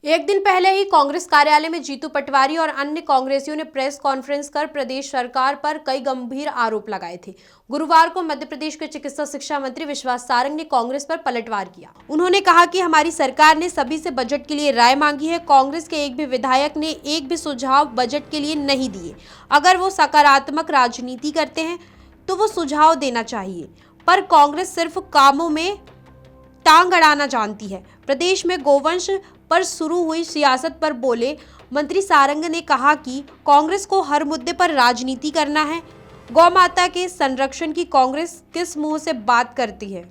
एक दिन पहले ही कांग्रेस कार्यालय में जीतू पटवारी और अन्य कांग्रेसियों ने प्रेस कॉन्फ्रेंस कर प्रदेश सरकार पर कई गंभीर आरोप लगाए थे। गुरुवार को मध्य प्रदेश के चिकित्सा शिक्षा मंत्री विश्वास सारंग ने कांग्रेस पर पलटवार किया। उन्होंने कहा कि हमारी सरकार ने सभी से बजट के लिए राय मांगी है। कांग्रेस के एक भी विधायक ने एक भी सुझाव बजट के लिए नहीं दिए। अगर वो सकारात्मक राजनीति करते हैं तो वो सुझाव देना चाहिए, पर कांग्रेस सिर्फ कामों में टांग अड़ाना जानती है। प्रदेश में गोवंश पर शुरू हुई सियासत पर बोले मंत्री सारंग ने कहा कि कांग्रेस को हर मुद्दे पर राजनीति करना है। गौ माता के संरक्षण की कांग्रेस किस मुंह से बात करती है?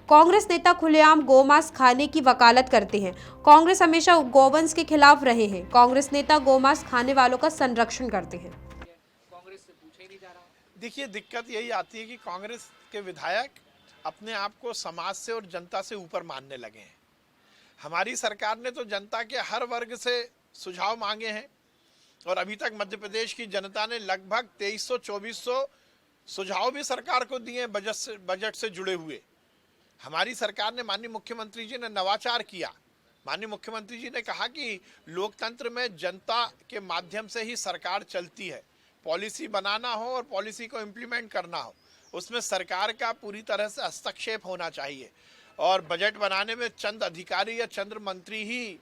कांग्रेस नेता खुलेआम गौमांस खाने की वकालत करते हैं। कांग्रेस हमेशा गौवंश के खिलाफ रहे हैं। कांग्रेस नेता गौमांस खाने वालों का संरक्षण करते हैं। कांग्रेस से पूछा ही नहीं जा रहा। देखिए, दिक्कत यही आती है कि कांग्रेस के विधायक अपने आप को समाज से और जनता से ऊपर मानने लगे हैं। हमारी सरकार ने तो जनता के हर वर्ग से सुझाव मांगे हैं और अभी तक मध्य प्रदेश की जनता ने लगभग 2300-2400 सुझाव भी सरकार को दिए हैं बजट से जुड़े हुए। हमारी सरकार ने, माननीय मुख्यमंत्री जी ने नवाचार किया। माननीय मुख्यमंत्री जी ने कहा कि लोकतंत्र में जनता के माध्यम से ही सरकार चलती है। पॉलिसी बनाना हो और पॉलिसी को इम्प्लीमेंट करना हो, उसमें सरकार का पूरी तरह से हस्तक्षेप होना चाहिए और बजट बनाने में चंद अधिकारी या चंद मंत्री ही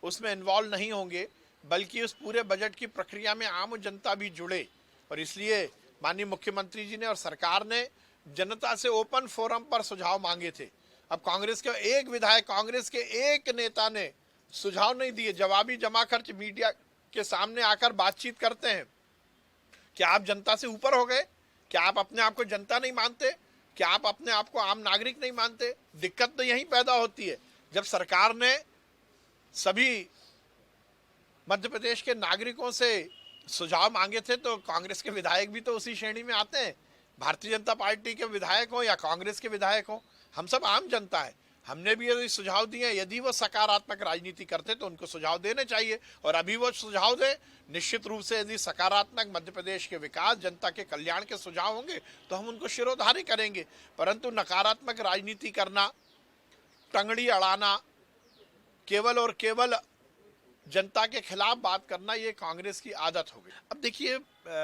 उसमें इन्वॉल्व नहीं होंगे, बल्कि उस पूरे बजट की प्रक्रिया में आम जनता भी जुड़े। और इसलिए माननीय मुख्यमंत्री जी ने और सरकार ने जनता से ओपन फोरम पर सुझाव मांगे थे। अब कांग्रेस के एक विधायक, कांग्रेस के एक नेता ने सुझाव नहीं दिए। जवाबी जमा खर्च मीडिया के सामने आकर बातचीत करते हैं। क्या आप जनता से ऊपर हो गए? क्या आप अपने आप को जनता नहीं मानते? क्या आप अपने आप को आम नागरिक नहीं मानते? दिक्कत तो यहीं पैदा होती है। जब सरकार ने सभी मध्य प्रदेश के नागरिकों से सुझाव मांगे थे तो कांग्रेस के विधायक भी तो उसी श्रेणी में आते हैं। भारतीय जनता पार्टी के विधायक हो या कांग्रेस के विधायक हो, हम सब आम जनता है। हमने भी यदि सुझाव दिए, यदि वो सकारात्मक राजनीति करते तो उनको सुझाव देने चाहिए और अभी वो सुझाव दें। निश्चित रूप से यदि सकारात्मक मध्य प्रदेश के विकास, जनता के कल्याण के सुझाव होंगे तो हम उनको शिरोधार्य करेंगे। परंतु नकारात्मक राजनीति करना, टंगड़ी अड़ाना, केवल और केवल जनता के खिलाफ बात करना, ये कांग्रेस की आदत हो गई। अब देखिए,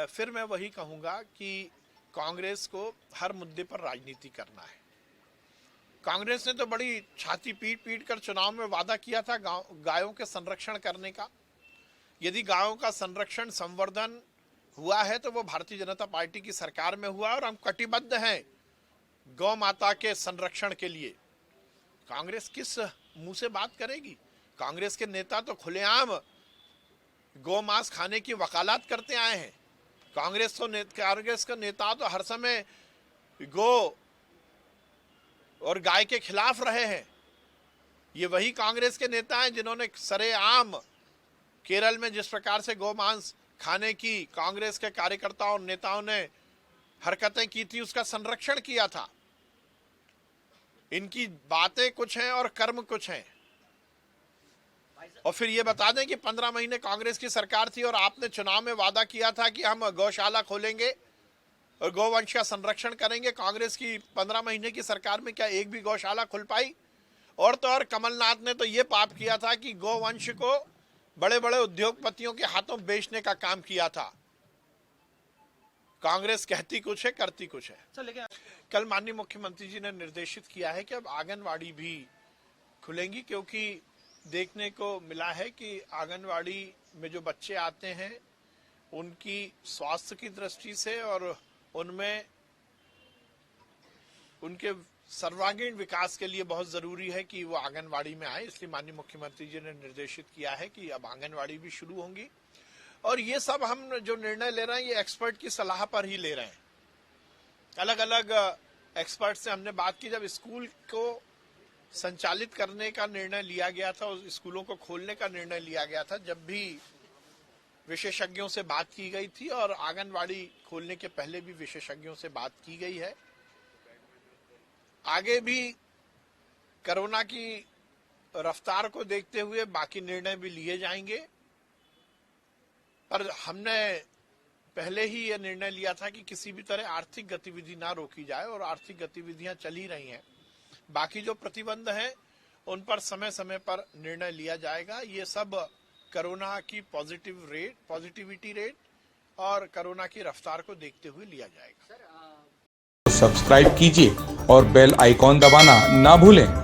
फिर मैं वही कहूँगा कि कांग्रेस को हर मुद्दे पर राजनीति करना है। कांग्रेस ने तो बड़ी छाती पीट पीट कर चुनाव में वादा किया था गायों के संरक्षण करने का। यदि गायों का संरक्षण, संवर्धन हुआ है तो वो भारतीय जनता पार्टी की सरकार में हुआ और हम कटिबद्ध हैं गौ माता के संरक्षण के लिए। कांग्रेस किस मुंह से बात करेगी? कांग्रेस के नेता तो खुलेआम गौ मांस खाने की वकालत करते आए हैं। कांग्रेस के नेता तो हर समय गौ और गाय के खिलाफ रहे हैं। ये वही कांग्रेस के नेता हैं जिन्होंने सरेआम केरल में जिस प्रकार से गोमांस खाने की कांग्रेस के कार्यकर्ताओं और नेताओं ने हरकतें की थी, उसका संरक्षण किया था। इनकी बातें कुछ हैं और कर्म कुछ हैं। और फिर ये बता दें कि 15 महीने कांग्रेस की सरकार थी और आपने चुनाव में वादा किया था कि हम गौशाला खोलेंगे और गौवंश का संरक्षण करेंगे। कांग्रेस की 15 महीने की सरकार में क्या एक भी गौशाला खुल पाई? और तो और कमलनाथ ने तो ये पाप किया था कि गौवंश को बड़े बड़े उद्योगपतियों के हाथों बेचने का काम किया था। कांग्रेस कहती कुछ है, करती कुछ है। कल माननीय मुख्यमंत्री जी ने निर्देशित किया है कि अब आंगनवाड़ी भी खुलेंगी, क्योंकि देखने को मिला है कि आंगनवाड़ी में जो बच्चे आते हैं उनकी स्वास्थ्य की दृष्टि से और उनमें उनके सर्वांगीण विकास के लिए बहुत जरूरी है कि वो आंगनवाड़ी में आए। इसलिए माननीय मुख्यमंत्री जी ने निर्देशित किया है कि अब आंगनवाड़ी भी शुरू होंगी। और ये सब हम जो निर्णय ले रहे हैं ये एक्सपर्ट की सलाह पर ही ले रहे हैं। अलग अलग एक्सपर्ट से हमने बात की। जब स्कूल को संचालित करने का निर्णय लिया गया था, उस स्कूलों को खोलने का निर्णय लिया गया था, जब भी विशेषज्ञों से बात की गई थी और आंगनवाड़ी खोलने के पहले भी विशेषज्ञों से बात की गई है। आगे भी कोरोना की रफ्तार को देखते हुए बाकी निर्णय भी लिए जाएंगे, पर हमने पहले ही यह निर्णय लिया था कि किसी भी तरह आर्थिक गतिविधि ना रोकी जाए और आर्थिक गतिविधियां चल ही रही हैं। बाकी जो प्रतिबंध हैं उन पर समय समय पर निर्णय लिया जाएगा। ये सब कोरोना की पॉजिटिविटी रेट और कोरोना की रफ्तार को देखते हुए लिया जाएगा। सब्सक्राइब कीजिए और बेल आइकॉन दबाना ना भूलें।